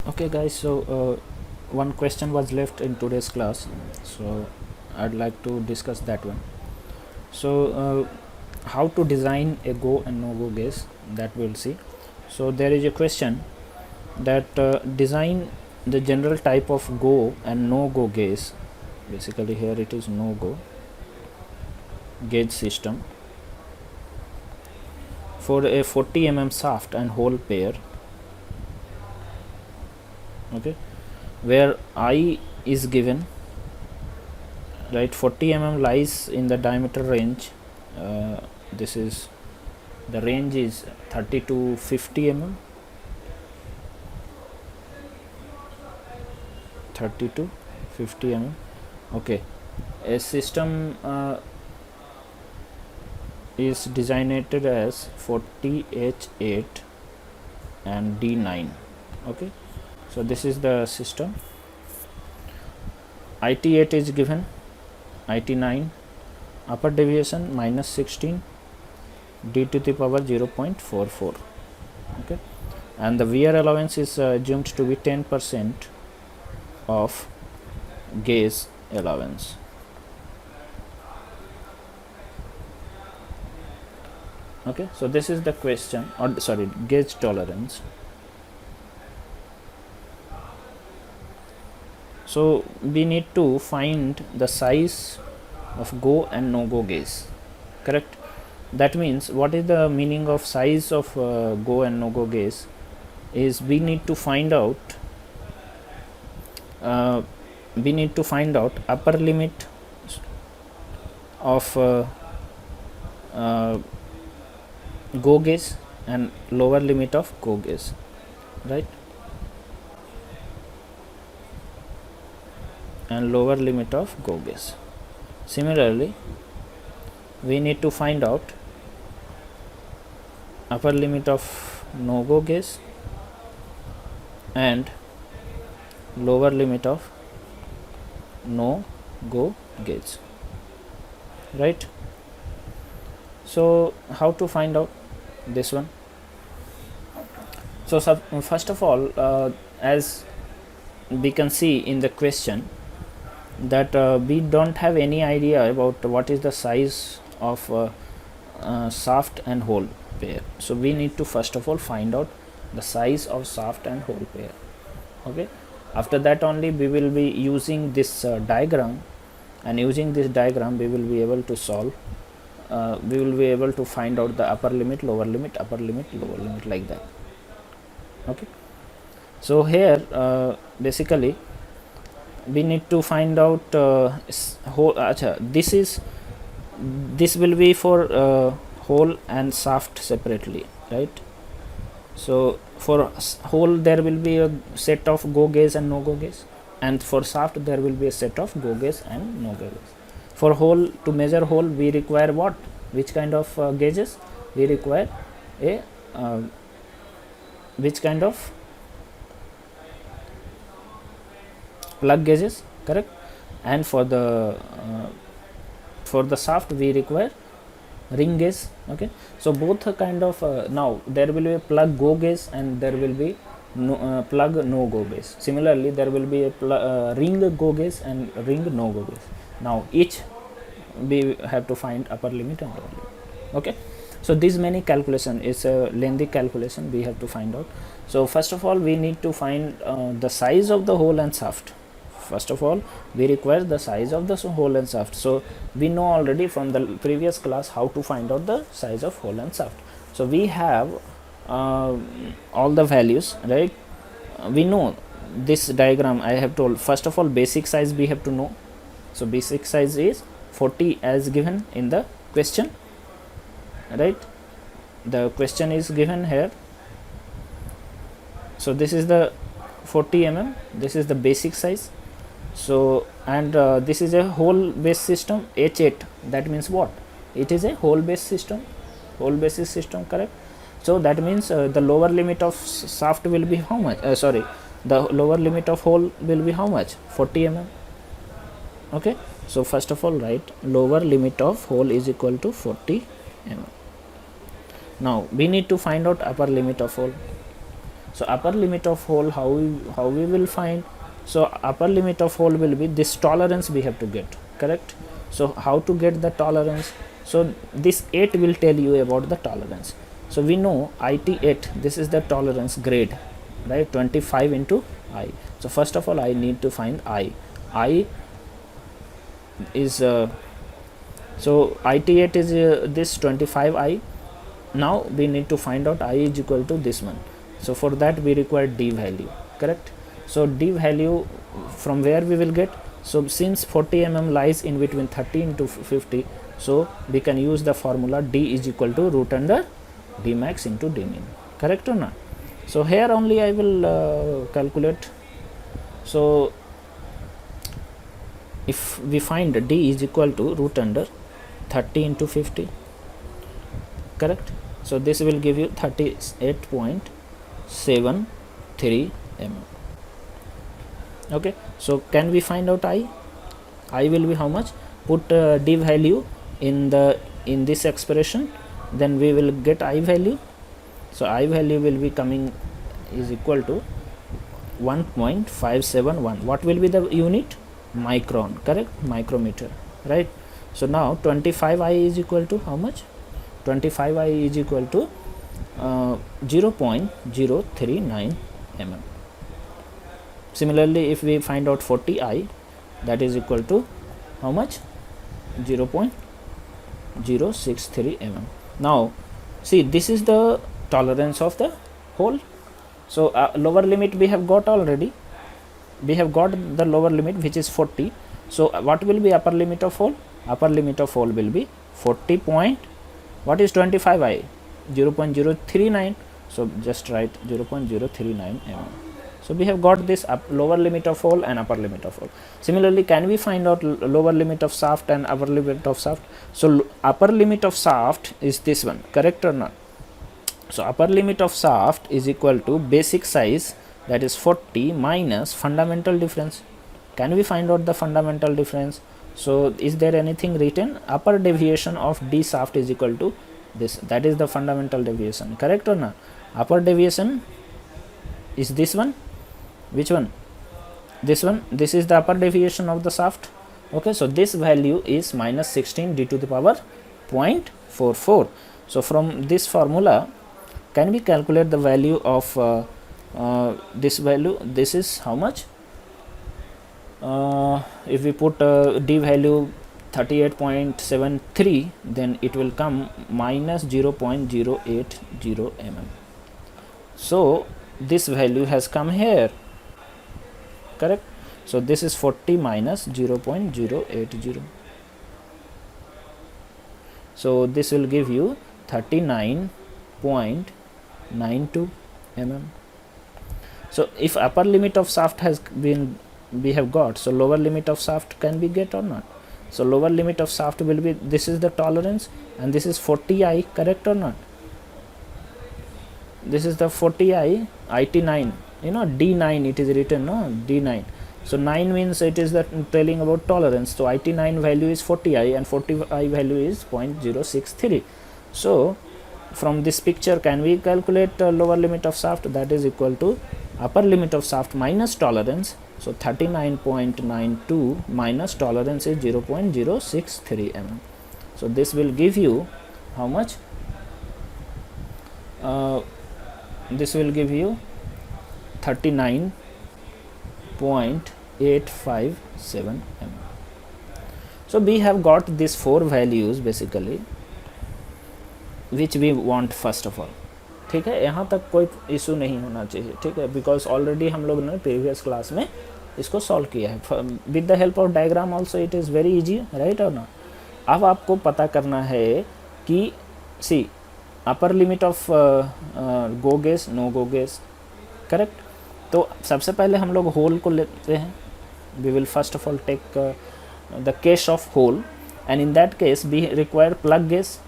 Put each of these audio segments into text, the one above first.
Okay guys, so one question was left in today's class, so I'd like to discuss that one. So how to design a go and no go gauge, that we'll see. So there is a question that design the general type of go and no go gauge. Basically here it is no go gauge system for a 40 shaft and hole pair, okay, where I is given, right. 40 lies in the diameter range. This is the range is 30 to 50 30 to 50 okay. A system is designated as 40H8 and D9, okay. So this is the system. IT8 is given, IT9 upper deviation -16, d to the power 0.44, okay, and the wear allowance is assumed to be 10% of gauge allowance. Okay, so this is the question, or sorry, gauge tolerance. So we need to find the size of go and no go gauge, correct. That means what is the meaning of size of go and no go gauge is we need to find out upper limit of go gauge and lower limit of go gauge, right, and lower limit of go gauge. Similarly, we need to find out upper limit of no go gauge and lower limit of no go gauge, right. So how to find out this one? So first of all, as we can see in the question, that we don't have any idea about what is the size of shaft and hole pair. So we need to first of all find out the size of shaft and hole pair, okay. After that only we will be using this diagram, and using this diagram we will be able to solve, we will be able to find out the upper limit, lower limit, upper limit, lower limit, like that, okay. So here basically we need to find out this will be for hole and shaft separately, right. So for hole there will be a set of go gauge and no go gauge, and for shaft there will be a set of go gauge and no go gauge. For hole, to measure hole we require what, which kind of gauges? We require a which kind of plug gauges, correct. And for the shaft we require ring gauge, okay. So both are kind of now there will be a plug go gauge and there will be plug no go gauge. Similarly there will be a ring go gauge and ring no go gauge. Now each we have to find upper limit and lower limit, okay. So this many calculation is a lengthy calculation we have to find out. So first of all we need to find the size of the hole and shaft. First of all we require the size of the hole and shaft. So we know already from the previous class how to find out the size of hole and shaft. So we have all the values, right. We know this diagram. I have told first of all basic size we have to know. So basic size is 40 as given in the question, right. The question is given here. So this is the 40 this is the basic size. So and this is a hole base system H8, that means what, it is a hole base system, hole basis system, correct. So that means the lower limit of shaft will be how much, the lower limit of hole will be how much, 40 okay. So first of all write lower limit of hole is equal to 40 Now we need to find out upper limit of hole. So upper limit of hole, how we will find? So upper limit of hole will be this tolerance we have to get, correct? So how to get the tolerance? So this 8 will tell you about the tolerance. So we know IT8, this is the tolerance grade, right? 25 into I. So first of all I need to find I is so IT8 is this 25I. Now we need to find out I is equal to this one. So for that we require D value, correct? So D value from where we will get? So since 40 mm lies in between 30 into 50, so we can use the formula D is equal to root under D max into D min, correct or not? So here only I will calculate. So if we find D is equal to root under 30 into 50, correct? So this will give you 38.73 mm. Okay, so can we find out I will be how much? Put D value in this expression, then we will get I value. So I value will be coming is equal to 1.571. what will be the unit? Micron, correct? Micrometer, right? So now 25I is equal to how much? 25I is equal to 0.039 mm. Similarly, if we find out 40I, that is equal to how much? 0.063 mm. Now see, this is the tolerance of the hole. So lower limit we have got already. We have got the lower limit, which is 40. So what will be upper limit of hole? Upper limit of hole will be 40 point, what is 25I? 0.039. So just write 0.039 mm. So we have got this lower limit of hole and upper limit of hole. Similarly, can we find out lower limit of shaft and upper limit of shaft? So upper limit of shaft is this one, correct or not? So upper limit of shaft is equal to basic size, that is 40, minus fundamental difference. Can we find out the fundamental difference? So is there anything written? Upper deviation of D shaft is equal to this, that is the fundamental deviation, correct or not? Upper deviation is this one. Which one? This one. This is the upper deviation of the shaft. Okay, so this value is minus 16 d to the power 0.44. So from this formula, can we calculate the value of this value? This is how much? If we put D value 38.73, then it will come minus 0.080 mm. So this value has come here, correct? So this is 40 minus 0.080. So this will give you 39.92 mm. So if upper limit of shaft has been we have got, so lower limit of shaft can we get or not? So lower limit of shaft will be, this is the tolerance and this is 40I, correct or not? This is the 40I, IT9, you know, D9 it is written, no, D9. So 9 means it is the telling about tolerance. So IT9 value is 40I and 40I value is 0.063. So from this picture, can we calculate lower limit of shaft? That is equal to upper limit of shaft minus tolerance. So 39.92 minus tolerance is 0.063 mm. So this will give you how much? This will give you 39.857 mm. So we have got these 4 values basically, which we want first of all. ठीक है, यहाँ तक कोई issue नहीं होना चाहिए, ठीक है, बिकॉज ऑलरेडी हम लोग ने प्रीवियस क्लास में इसको सॉल्व किया है with the help of diagram also. It is very easy, right और नॉट. अब आपको पता करना है कि सी upper limit of go gauge, no go gauge, correct. तो सबसे पहले हम लोग होल को लेते हैं. We will first of all take the case of hole and in that case we require plug gauge.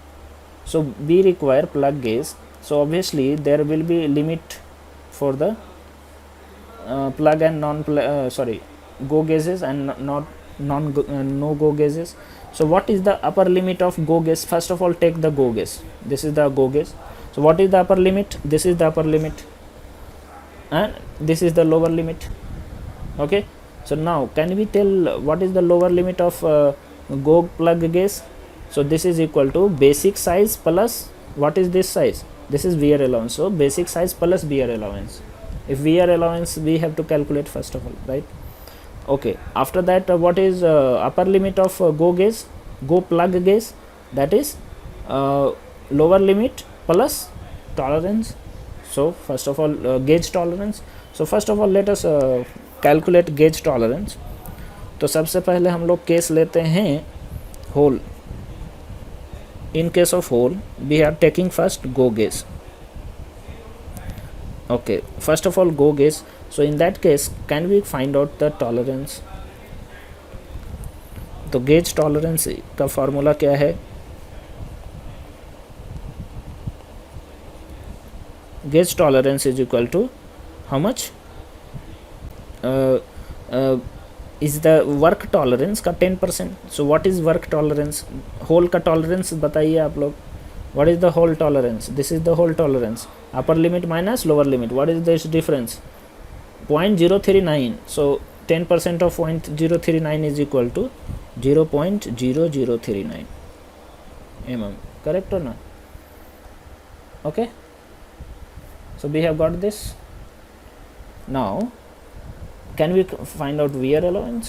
So we require plug gauge. So obviously there will be limit for the plug and go gauges and no go gauges. So what is the upper limit of go gauge? First of all, take the go gauge. This is the go gauge. So what is the upper limit? This is the upper limit. and this is the lower limit. Okay, so now can we tell what is the lower limit of go plug gauge? So this is equal to basic size plus what is this size? This is wear allowance. So basic size plus wear allowance. If wear allowance we have to calculate first of all, right? Okay, after that what is upper limit of go gauge, go plug gauge? That is lower limit plus tolerance. So first of all gauge tolerance. So first of all let us calculate gauge tolerance. तो सबसे पहले हम लोग case लेते हैं whole. In case of hole we are taking first go gauge. Okay, first of all go gauge. So in that case can we find out the tolerance? तो gauge tolerance का formula क्या है? Gauge tolerance is equal to how much is the work tolerance का 10%. So what is work tolerance? Hole का tolerance बताइए आप लोग. What is the hole tolerance? This is the hole tolerance. Upper limit minus lower limit. What is this difference? 0.039. सो 10% of 0.039 is equal to 0.0039 mm. Correct or not? Okay, so we have got this. Now can we find out wear allowance?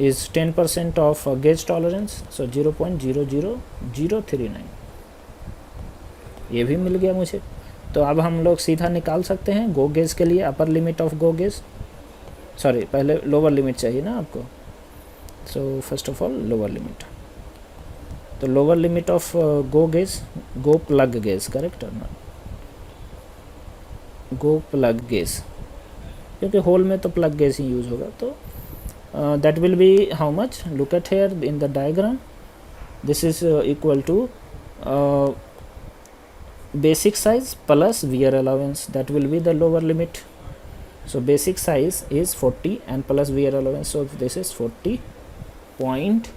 Is 10% of gauge tolerance, so 0.00039. ये भी मिल गया मुझे. तो अब हम लोग सीधा निकाल सकते हैं गो गेज के लिए upper limit of go gauge. Sorry, पहले लोअर लिमिट चाहिए ना आपको. So first of all lower limit. तो lower limit of go gauge, go plug gauge, correct और नॉट? गो प्लग गेज, क्योंकि होल में तो प्लग गेज ही यूज होगा. तो that will be how much? Look at here in the diagram. This is equal to basic size plus wear allowance. That will be the lower limit. So basic size is 40 and plus wear allowance, so this is 40.00039.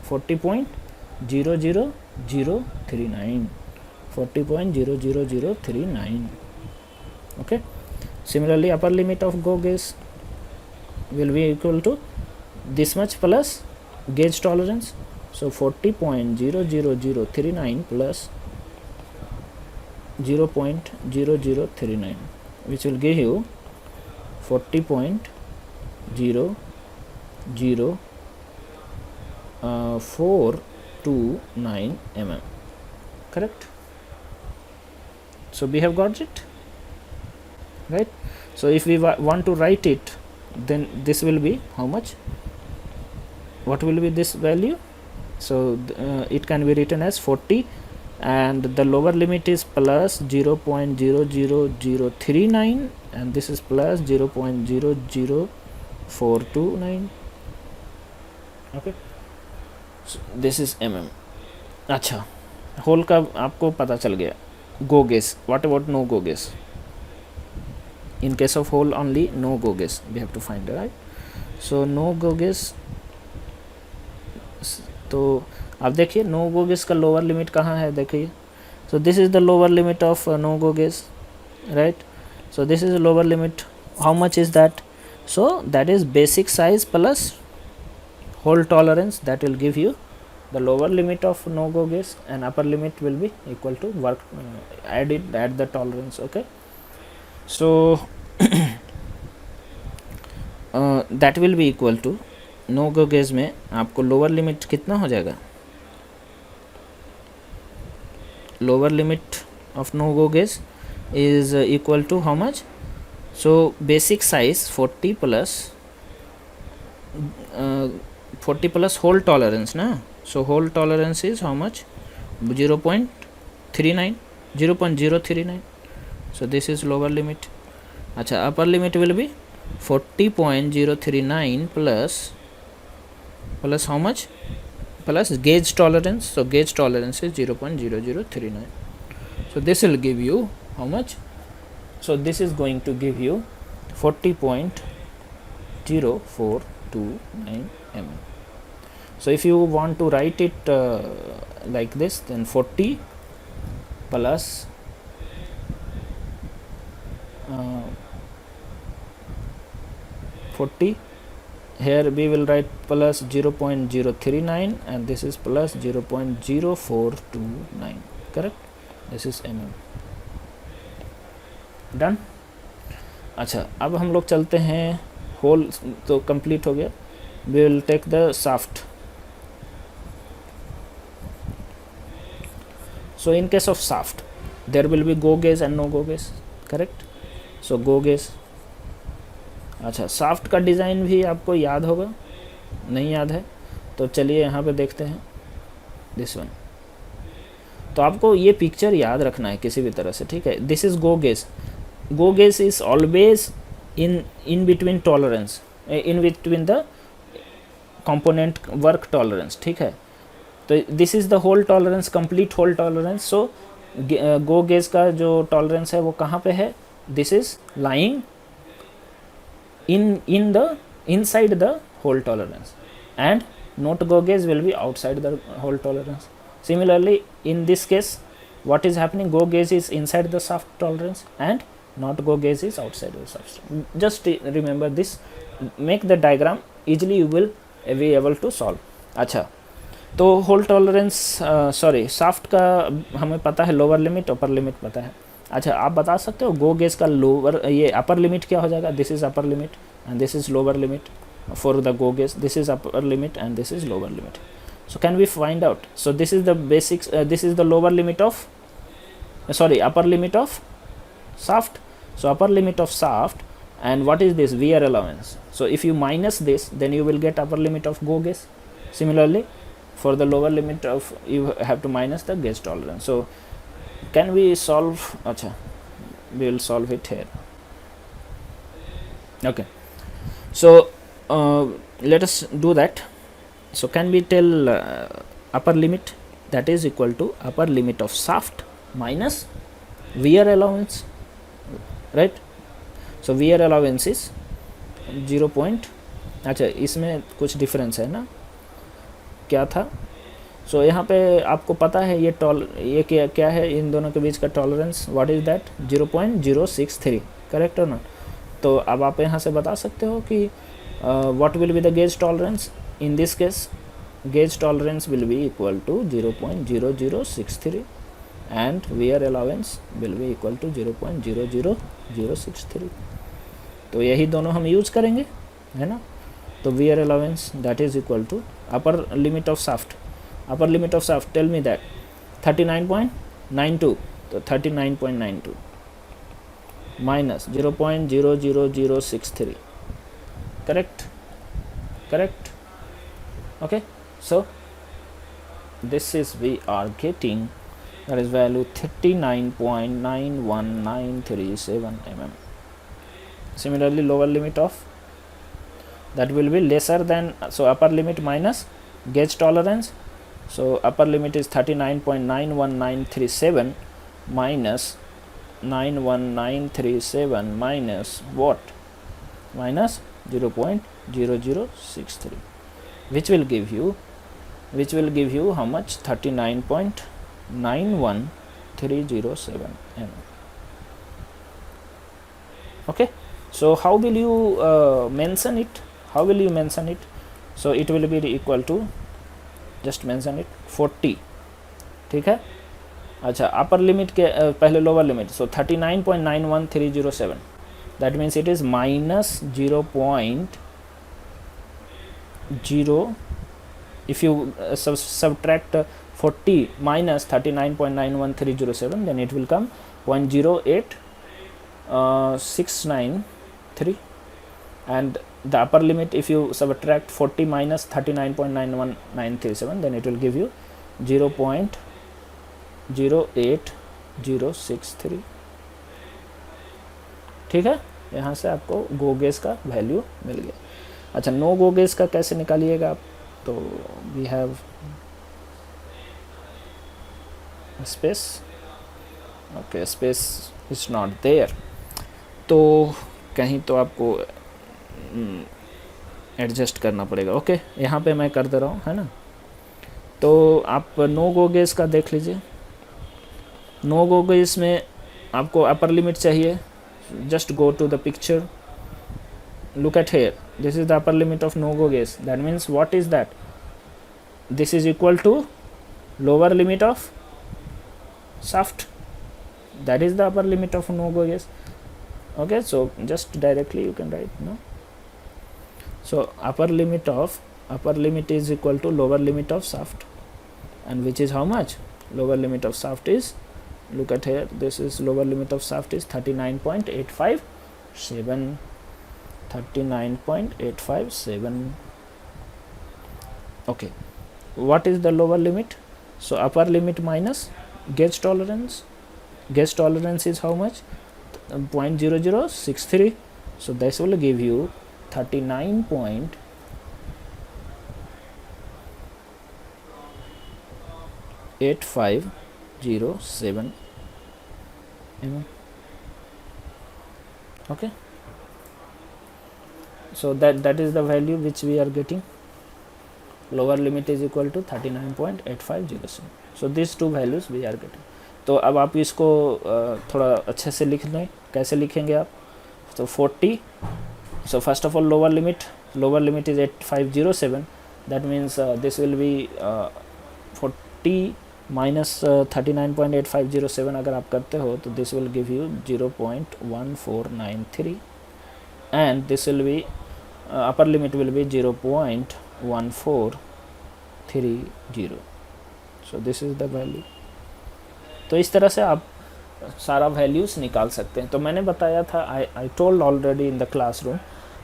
40.00039. Okay, similarly upper limit of go gauge will be equal to this much plus gauge tolerance. So 40.00039 plus 0.0039, which will give you 40.00429 mm. Correct? So we have got it, right? So if we want to write it, then this will be how much? What will be this value? So it can be written as 40, and the lower limit is plus 0.00039 and this is plus 0.00429. okay, so this is mm. अच्छा, hole का आपको पता चल गया. Go gauge, what about no go gauge? In case of hole only no go gauge we have to find, right? So no go gauge, तो अब देखिए no go gauge का लोअर लिमिट कहाँ है, देखिए. So this is the lower limit of no go gauge, right? So this is the lower limit. How much is that? So that is basic size plus hole tolerance. That will give you the lower limit of no go gauge, and upper limit will be equal to work added at the tolerance. Okay, so that will be equal to no go gauge में आपको lower limit कितना हो जाएगा? Lower limit of no go gauge is equal to how much? So basic size 40 plus whole tolerance ना. So whole tolerance is how much? 0.039. So this is lower limit. अच्छा, upper limit will be 40.039 plus how much? Plus gauge tolerance. So gauge tolerance is 0.0039. So this will give you how much? So this is going to give you 40.0429 mm. So if you want to write it like this, then 40 plus 40. Here we will write plus 0.039 and this is plus 0.0429. correct. This is mm. Done. अच्छा, अब हम लोग चलते हैं, whole तो complete हो गया. We will take the shaft. So in case of shaft, there will be go gauge and no go gauge, correct. So go gauge. अच्छा, शाफ्ट का डिज़ाइन भी आपको याद होगा, नहीं याद है तो चलिए यहाँ पे देखते हैं दिस वन. तो आपको ये पिक्चर याद रखना है किसी भी तरह से, ठीक है. This is go gauge. Go gauge is always in between tolerance, in between the component work tolerance, ठीक है. तो this is the hole tolerance, complete hole tolerance. So go gauge का जो टॉलरेंस है वो कहाँ पे है? This is lying in the inside the hole tolerance, and not go gauge will be outside the hole tolerance. Similarly, in this case, what is happening? Go gauge is inside the shaft tolerance and not go gauge is outside the shaft. Just remember this, make the diagram, easily you will be able to solve. अच्छा, तो whole tolerance sorry shaft का हमें पता है, lower limit upper limit पता है. अच्छा, आप बता सकते हो गो गेज का लोअर, ये अपर लिमिट क्या हो जाएगा? This is upper limit and this is lower limit for the go gauge. This is upper limit and this is lower limit. So can we find out? So this is the basics, this is the lower limit of upper limit of shaft. So upper limit of shaft, and what is this? Wear allowance. So if you minus this, then you will get upper limit of go gauge. Similarly, for the lower limit of, you have to minus the gauge tolerance. So can we solve? Acha, we will solve it here. Okay, so let us do that. So can we tell upper limit, that is equal to upper limit of shaft minus wear allowance, right? So wear allowance is 0. अच्छा, इसमें कुछ difference है ना, क्या था? सो यहाँ पे आपको पता है ये क्या है इन दोनों के बीच का tolerance? What is that? 0.063, correct और नॉट? तो अब आप यहाँ से बता सकते हो कि what will be the gauge tolerance. In this case gauge tolerance will be equal to 0.0063 and wear allowance will be equal to 0.00063. तो यही दोनों हम यूज करेंगे, है ना. तो wear allowance that is equal to upper limit of shaft. Upper limit of shaft, tell me that. 39.92, तो 39.92 minus 0.00063, correct. Okay, so this is, we are getting, that is value 39.91937 mm. Similarly, lower limit of that will be lesser than, so upper limit minus gauge tolerance. So upper limit is 39.91937 minus 91937 minus what? Minus 0.0063, which will give you how much? 39.91307 mm. Okay, so how will you mention it? So it will be equal to, just mention it, 40, ठीक है. अच्छा, upper limit के पहले lower limit. So 39.91307, that means it is minus 0.0. If you subtract 40 minus 39.91307, then it will come 0.08693. and the upper limit, if you subtract 40 minus 39.91937, then it will give you 0.08063. ठीक है, यहाँ से आपको गो gauge का value मिल गया. अच्छा, no go gauge का कैसे निकालिएगा आप? तो we have space. Okay, space is not there, तो कहीं तो आपको एडजस्ट करना पड़ेगा. ओके, यहाँ पे मैं कर दे रहा हूँ, है ना. तो आप नो गो गेज का देख लीजिए. नो गो गेज में आपको अपर लिमिट चाहिए. Just go to the picture, look at here, this is the upper limit of no go gas. That means what is that? This is equal to lower limit of shaft, that is the upper limit of no go gas. Okay, so just directly you can write, no. So upper limit is equal to lower limit of shaft, and which is how much? Lower limit of shaft is, look at here, this is lower limit of shaft is 39.857. 39.857. Okay, what is the lower limit? So upper limit minus gauge tolerance. Gauge tolerance is how much? 0.0063. So this will give you 39.8507 mm. Okay, so that is the value which we are getting. Lower limit is equal to 39.8507. So these two values we are getting. तो अब आप इसको थोड़ा अच्छे से लिख लें. कैसे लिखेंगे आप? तो 40. So first of all, lower limit is 8507. That means this will be 40 minus 39.8507 अगर आप करते हो तो this will give you 0.1493, and this will be upper limit will be 0.1430. So this is the value. तो इस तरह से आप सारा वैल्यूज़ निकाल सकते हैं. तो मैंने बताया था, I told already in the classroom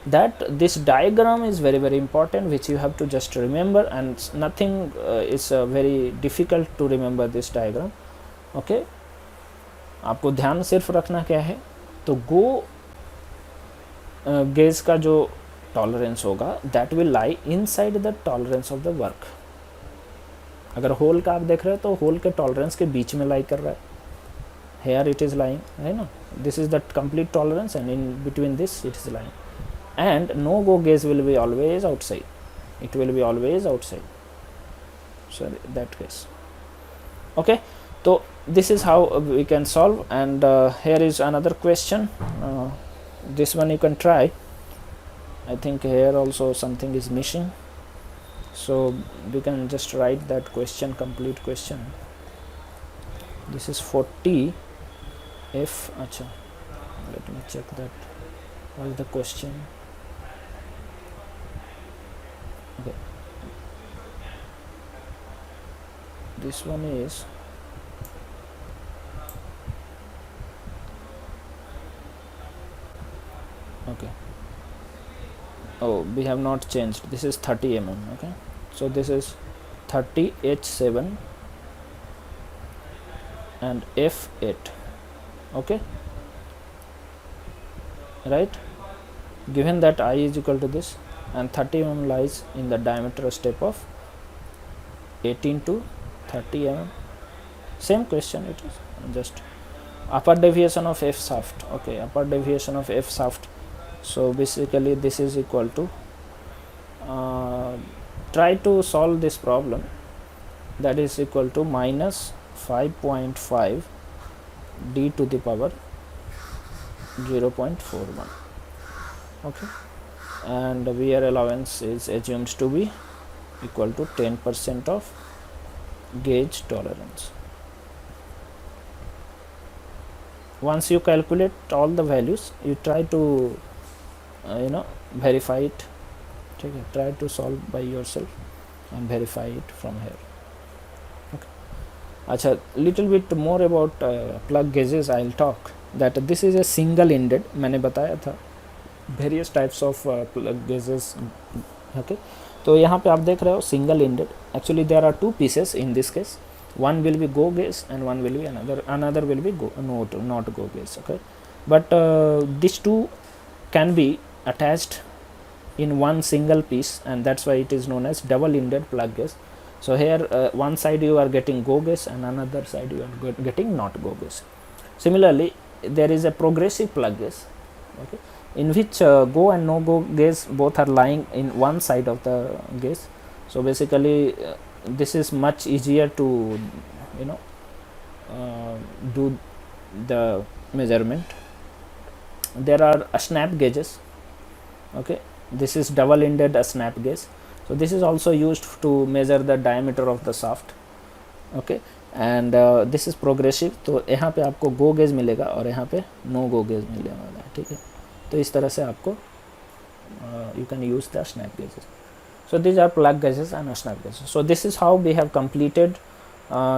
that this diagram is very very important, which you have to just remember, and nothing is very difficult to remember this diagram. Okay, आपको ध्यान सिर्फ रखना क्या है, तो गो गेज का जो टॉलरेंस होगा that will lie inside the tolerance of the work. अगर होल का आप देख रहे हो तो होल के टॉलरेंस के बीच में लाई कर रहा है. Here it is lying, है ना. This is the complete tolerance, and in between this it is lying. And no go gauge will be always outside. It will be always outside. So that case. Okay. So this is how we can solve. And here is another question. This one you can try. I think here also something is missing. So we can just write that question, complete question. This is 40 if. Acha, let me check that. What is the question? Okay, this one is okay. Oh, we have not changed. This is 30 mm. Okay, so this is 30 H7 and F8. Okay, right, given that I is equal to this, and 30 mm lies in the diameter step of 18 to 30 mm. Same question it is, just upper deviation of F shaft. Okay, upper deviation of F shaft. So basically this is equal to try to solve this problem, that is equal to minus 5.5 d to the power 0.41. Okay, and wear allowance is assumed to be equal to 10% of gauge tolerance. Once you calculate all the values, you try to verify it. Okay, try to solve by yourself and verify it from here. Okay, acha, little bit more about plug gauges I'll talk. That this is a single ended, मैंने बताया था various types of plug gauges. Okay, तो यहाँ पे आप देख रहे हो single ended. Actually there are two pieces in this case. One will be go gauge and one will be another will be not go gauge. Okay, but these two can be attached in one single piece, and that's why it is known as double ended plug gauge. So here one side you are getting go gauge and another side you are getting not go gauge. Similarly, there is a progressive plug gauge, okay, in which go and no go gauge both are lying in one side of the gauge. So basically this is much easier to do the measurement. there are snap gauges. Okay, this is double ended snap gauge. So this is also used to measure the diameter of the shaft. Okay, and this is progressive. तो यहाँ पे आपको go gauge मिलेगा और यहाँ पे no go gauge मिलने वाला है. ठीक है, तो इस तरह से आपको you can use the snap gauges. So these are plug gauges and snap gauges. So this is how we have completed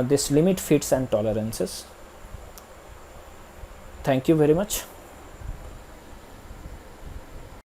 this limit, fits and tolerances. Thank you very much.